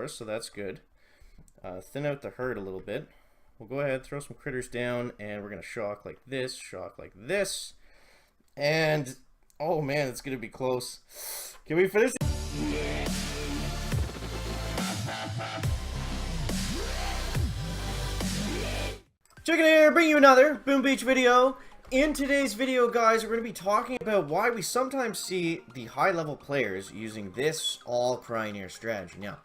for us, so that's good. Thin out the herd a little bit. We'll go ahead, throw some critters down, and we're going to shock like this, and oh man, it's going to be close. Can we finish? Chicken here, bring you another Boom Beach video. In today's video, guys, we're going to be talking about why we sometimes see the high-level players using this all-crying air strategy. Now,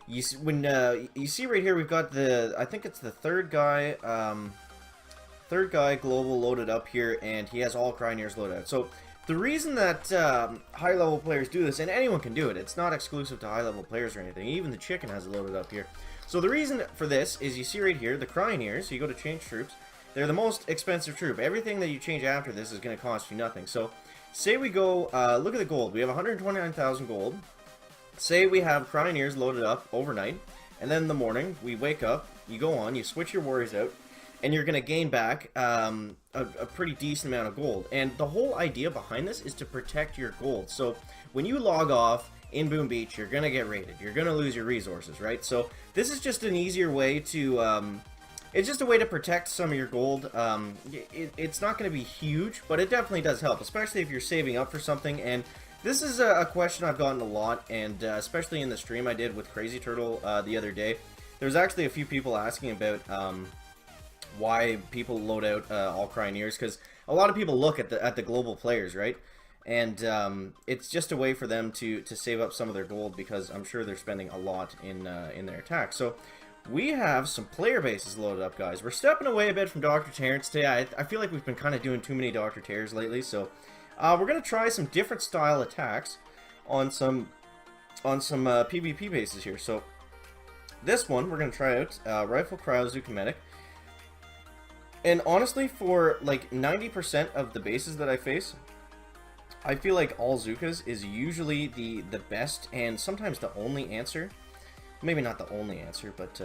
you see right here, we've got I think it's the third guy global loaded up here, and he has all crying airs loaded out. So the reason that high-level players do this, and anyone can do it, it's not exclusive to high-level players or anything. Even the chicken has it loaded up here. So the reason for this is you see right here, the crying ears, so you go to change troops. They're the most expensive troop. Everything that you change after this is going to cost you nothing. So, say we go, look at the gold. We have 129,000 gold. Say we have crying ears loaded up overnight. And then in the morning, we wake up, you go on, you switch your warriors out, and you're going to gain back a pretty decent amount of gold. And the whole idea behind this is to protect your gold. So, when you log off in Boom Beach, you're going to get raided. You're going to lose your resources, right? So, this is just an easier way to... it's just a way to protect some of your gold. It's not going to be huge, but it definitely does help, especially if you're saving up for something. And this is a question I've gotten a lot, and especially in the stream I did with Crazy Turtle the other day. There's actually a few people asking about why people load out all crying ears, because a lot of people look at the global players, right? And it's just a way for them to save up some of their gold, because I'm sure they're spending a lot in their attack. So we have some player bases loaded up, guys. We're stepping away a bit from Dr. Terrence today. I feel like we've been kind of doing too many Dr. Terrors lately, so we're going to try some different style attacks on some PvP bases here. So this one, we're going to try out Rifle Cryo Zooka Medic. And honestly, for like 90% of the bases that I face, I feel like all Zookas is usually the best and sometimes the only answer. Maybe not the only answer, but,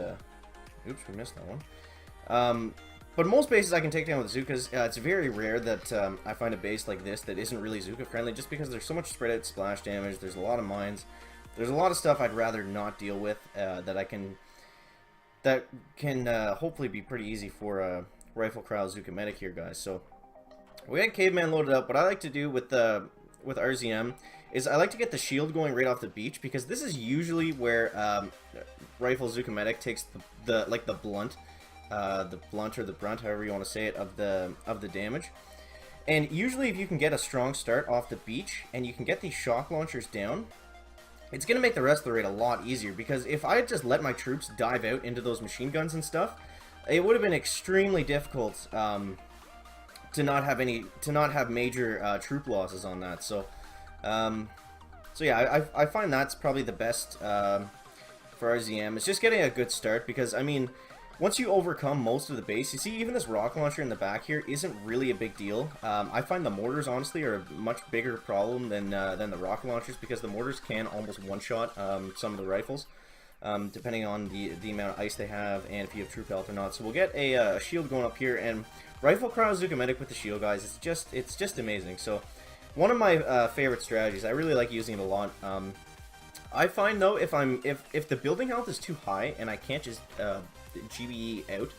oops, we missed that one. But most bases I can take down with Zookas. It's very rare that I find a base like this that isn't really Zooka friendly, just because there's so much spread out splash damage, there's a lot of mines, there's a lot of stuff I'd rather not deal with that can hopefully be pretty easy for Rifle Cryo Zooka Medic here, guys. So, we had Caveman loaded up. What I like to do with RZM is I like to get the shield going right off the beach, because this is usually where Rifle Zooka Medic takes the blunt or the brunt, however you want to say it, of the damage. And usually if you can get a strong start off the beach and you can get these shock launchers down, it's going to make the rest of the raid a lot easier, because if I had just let my troops dive out into those machine guns and stuff, it would have been extremely difficult to not have major troop losses on that. So yeah, I find that's probably the best for RZM. It's just getting a good start, because I mean, once you overcome most of the base, you see even this rock launcher in the back here isn't really a big deal. I find the mortars honestly are a much bigger problem than the rock launchers, because the mortars can almost one-shot some of the rifles, depending on the amount of ice they have and if you have troop health or not. So we'll get a shield going up here, and Rifle Cryo Zooka Medic with the shield, guys. It's just amazing. So one of my favorite strategies. I really like using it a lot. I find though, if the building health is too high and I can't just GBE out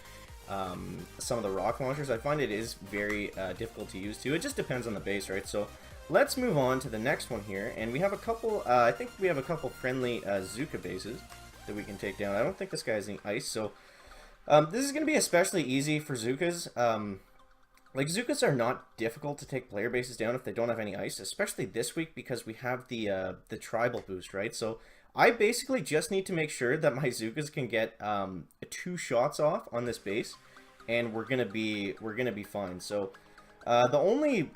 some of the rock launchers, I find it is very difficult to use too. It just depends on the base, right? So let's move on to the next one here, and we have a couple. I think we have a couple friendly Zooka bases that we can take down. I don't think this guy has any ice, so this is going to be especially easy for Zookas. Like, Zookas are not difficult to take player bases down if they don't have any ice, especially this week, because we have the tribal boost, right? So I basically just need to make sure that my Zookas can get 2 shots off on this base, and we're gonna be fine. So the only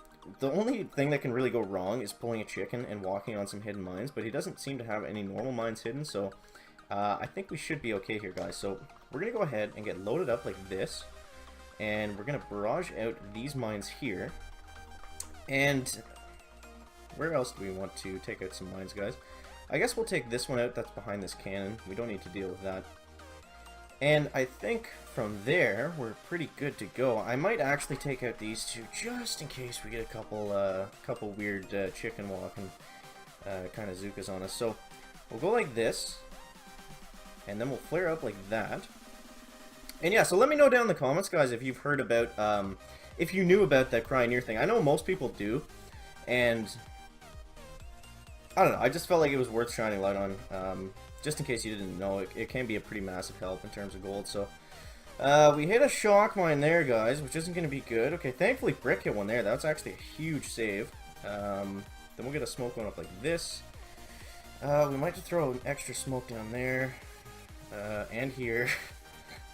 thing that can really go wrong is pulling a chicken and walking on some hidden mines, but he doesn't seem to have any normal mines hidden, so I think we should be okay here, guys. So we're gonna go ahead and get loaded up like this. And we're going to barrage out these mines here. And where else do we want to take out some mines, guys? I guess we'll take this one out that's behind this cannon. We don't need to deal with that. And I think from there, we're pretty good to go. I might actually take out these two just in case we get a couple weird chicken walking kind of Zookas on us. So we'll go like this. and then we'll flare up like that. And yeah, so let me know down in the comments, guys, if you've heard about, if you knew about that Cryoneer thing. I know most people do, and I don't know, I just felt like it was worth shining light on, just in case you didn't know. It can be a pretty massive help in terms of gold, so we hit a shock mine there, guys, which isn't going to be good. Okay, thankfully Brick hit one there. That's actually a huge save. Then we'll get a smoke going up like this. We might just throw an extra smoke down there, and here.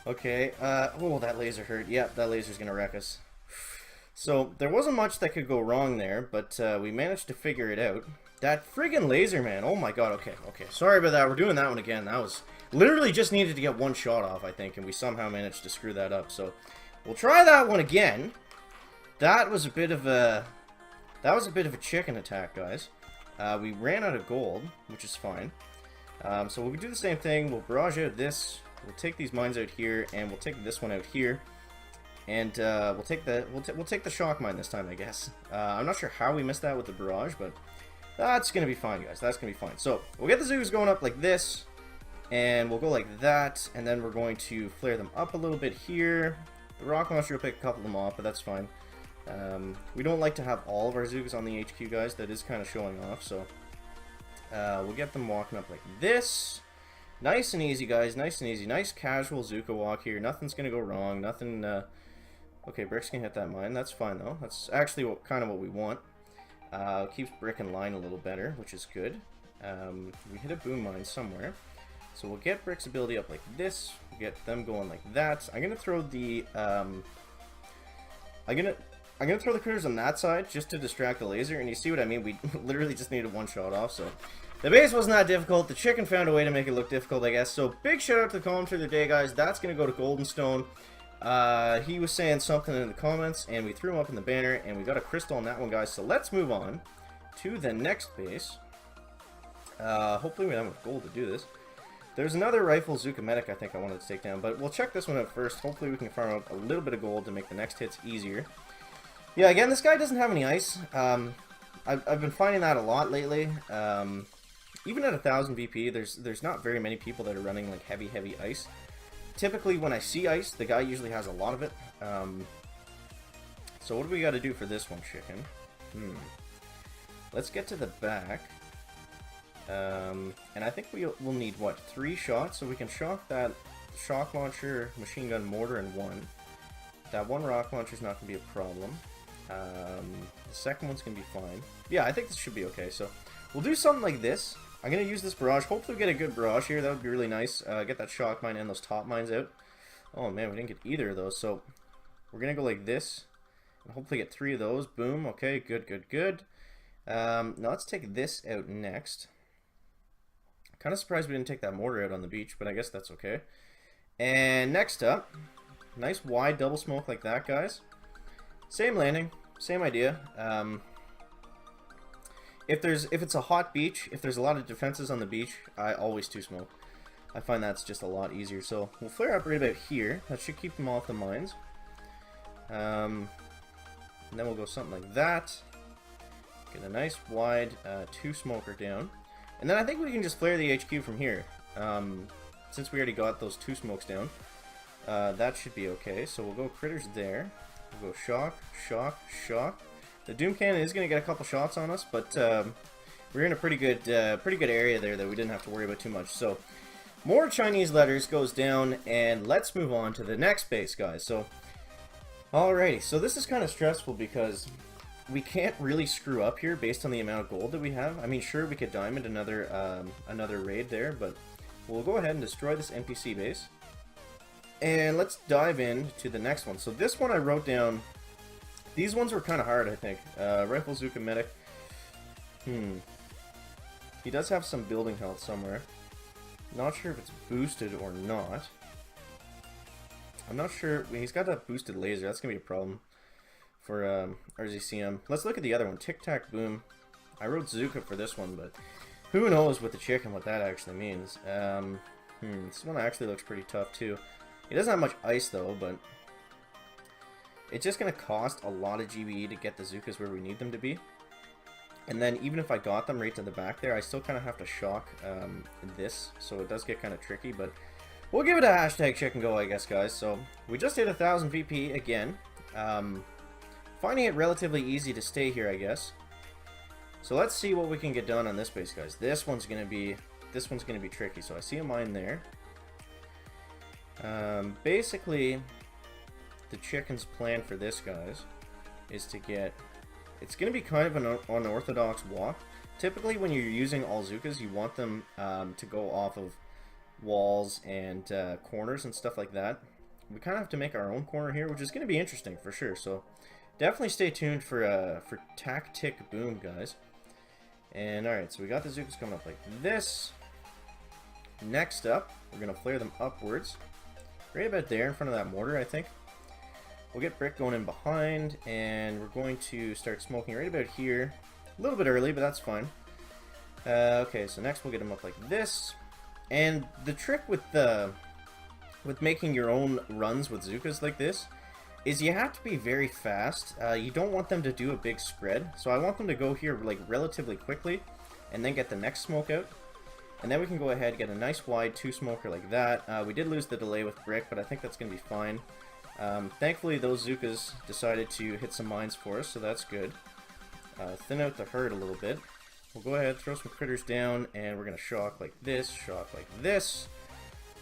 Okay, oh, that laser hurt. Yeah, that laser's gonna wreck us. So, there wasn't much that could go wrong there, but we managed to figure it out. That friggin' laser, man. Oh my god, okay. Sorry about that. We're doing that one again. That was literally just needed to get one shot off, I think, and we somehow managed to screw that up. So, we'll try that one again. That was a bit of a chicken attack, guys. We ran out of gold, which is fine. So we'll do the same thing. We'll barrage out this. We'll take these mines out here, and we'll take this one out here, and we'll take the shock mine this time, I guess. I'm not sure how we missed that with the barrage, but that's gonna be fine, guys. That's gonna be fine. So we'll get the Zookas going up like this, and we'll go like that, and then we're going to flare them up a little bit here. The rock launcher will pick a couple of them off, but that's fine. We don't like to have all of our Zookas on the HQ, guys. That is kind of showing off, so we'll get them walking up like this. Nice and easy, guys. Nice and easy. Nice casual Zooka walk here. Nothing's gonna go wrong. Nothing. Okay, Brick's gonna hit that mine. That's fine though. That's actually kind of what we want. Keeps Brick in line a little better, which is good. We hit a boom mine somewhere, so we'll get Brick's ability up like this. We'll get them going like that. I'm gonna throw the I'm gonna throw the critters on that side just to distract the laser, and you see what I mean? We literally just needed one shot off, so the base wasn't that difficult. The chicken found a way to make it look difficult, I guess. So big shout out to the commenter of the day, guys. That's gonna go to Goldenstone. He was saying something in the comments, and we threw him up in the banner, and we got a crystal on that one, guys. So let's move on to the next base. Hopefully we have enough gold to do this. There's another rifle Zooka medic I think I wanted to take down, but we'll check this one out first. Hopefully we can farm up a little bit of gold to make the next hits easier. Yeah, again, this guy doesn't have any ice. I've been finding that a lot lately. Even at 1000 VP, there's not very many people that are running like heavy ice. Typically, when I see ice, the guy usually has a lot of it. So what do we got to do for this one, chicken? Let's get to the back. And I think we'll need, what, 3 shots? So we can shock that shock launcher, machine gun, mortar in one. That one rock launcher is not going to be a problem. The second one's going to be fine. Yeah, I think this should be okay. So we'll do something like this. I'm going to use this barrage. Hopefully we get a good barrage here. That would be really nice. Get that shock mine and those top mines out. Oh man, we didn't get either of those. So we're going to go like this. And hopefully get 3 of those. Boom. Okay, good. Now let's take this out next. Kind of surprised we didn't take that mortar out on the beach, but I guess that's okay. And next up, nice wide double smoke like that, guys. Same landing, same idea. If it's a hot beach, if there's a lot of defenses on the beach, I always 2-smoke. I find that's just a lot easier. So we'll flare up right about here. That should keep them off the mines. And then we'll go something like that. Get a nice wide 2-smoker down. And then I think we can just flare the HQ from here. Since we already got those 2 smokes down. That should be okay. So we'll go critters there. We'll go shock. The Doom Cannon is going to get a couple shots on us, but we're in a pretty good area there that we didn't have to worry about too much. So more Chinese letters goes down, and let's move on to the next base, guys. So alrighty, so this is kind of stressful because we can't really screw up here based on the amount of gold that we have. I mean, sure, we could diamond another raid there, but we'll go ahead and destroy this NPC base. And let's dive in to the next one. So this one I wrote down. These ones were kind of hard, I think. Rifle Zooka medic. He does have some building health somewhere. Not sure if it's boosted or not. I'm not sure. He's got that boosted laser. That's going to be a problem for RZCM. Let's look at the other one. Tic Tac Boom. I wrote Zooka for this one, but who knows with the chicken what that actually means. This one actually looks pretty tough too. He doesn't have much ice though, but it's just going to cost a lot of GBE to get the Zookas where we need them to be. And then even if I got them right to the back there, I still kind of have to shock this. So it does get kind of tricky, but we'll give it a hashtag chicken go, I guess, guys. So we just hit 1,000 VP again. Finding it relatively easy to stay here, I guess. So let's see what we can get done on this base, guys. This one's gonna be tricky. So I see a mine there. Basically, the chicken's plan for this, guys, is to get... It's going to be kind of an unorthodox walk. Typically, when you're using all Zookas, you want them to go off of walls and corners and stuff like that. We kind of have to make our own corner here, which is going to be interesting for sure. So definitely stay tuned for Tactic Boom, guys. And alright, so we got the Zookas coming up like this. Next up, we're going to flare them upwards. Right about there in front of that mortar, I think. We'll get brick going in behind, and we're going to start smoking right about here. A little bit early, but that's fine. Okay, so next we'll get them up like this. And the trick with making your own runs with Zookas like this is you have to be very fast. You don't want them to do a big spread, so I want them to go here like relatively quickly, and then get the next smoke out. And then we can go ahead and get a nice wide 2-smoker like that. We did lose the delay with brick, but I think that's going to be fine. Thankfully, those Zookas decided to hit some mines for us, so that's good. Thin out the herd a little bit. We'll go ahead, throw some critters down, and we're going to shock like this,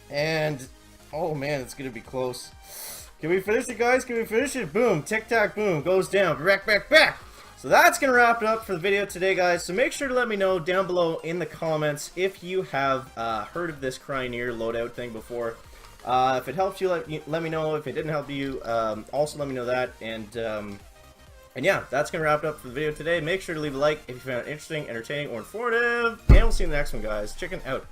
and oh man, it's going to be close. Can we finish it, guys? Can we finish it? Boom, tic-tac, boom, goes down, back. So that's going to wrap it up for the video today, guys. So make sure to let me know down below in the comments if you have heard of this Cryoneer loadout thing before. If it helped you, let me know. If it didn't help you, also let me know that. And yeah, that's going to wrap it up for the video today. Make sure to leave a like if you found it interesting, entertaining, or informative. And we'll see you in the next one, guys. Chicken out.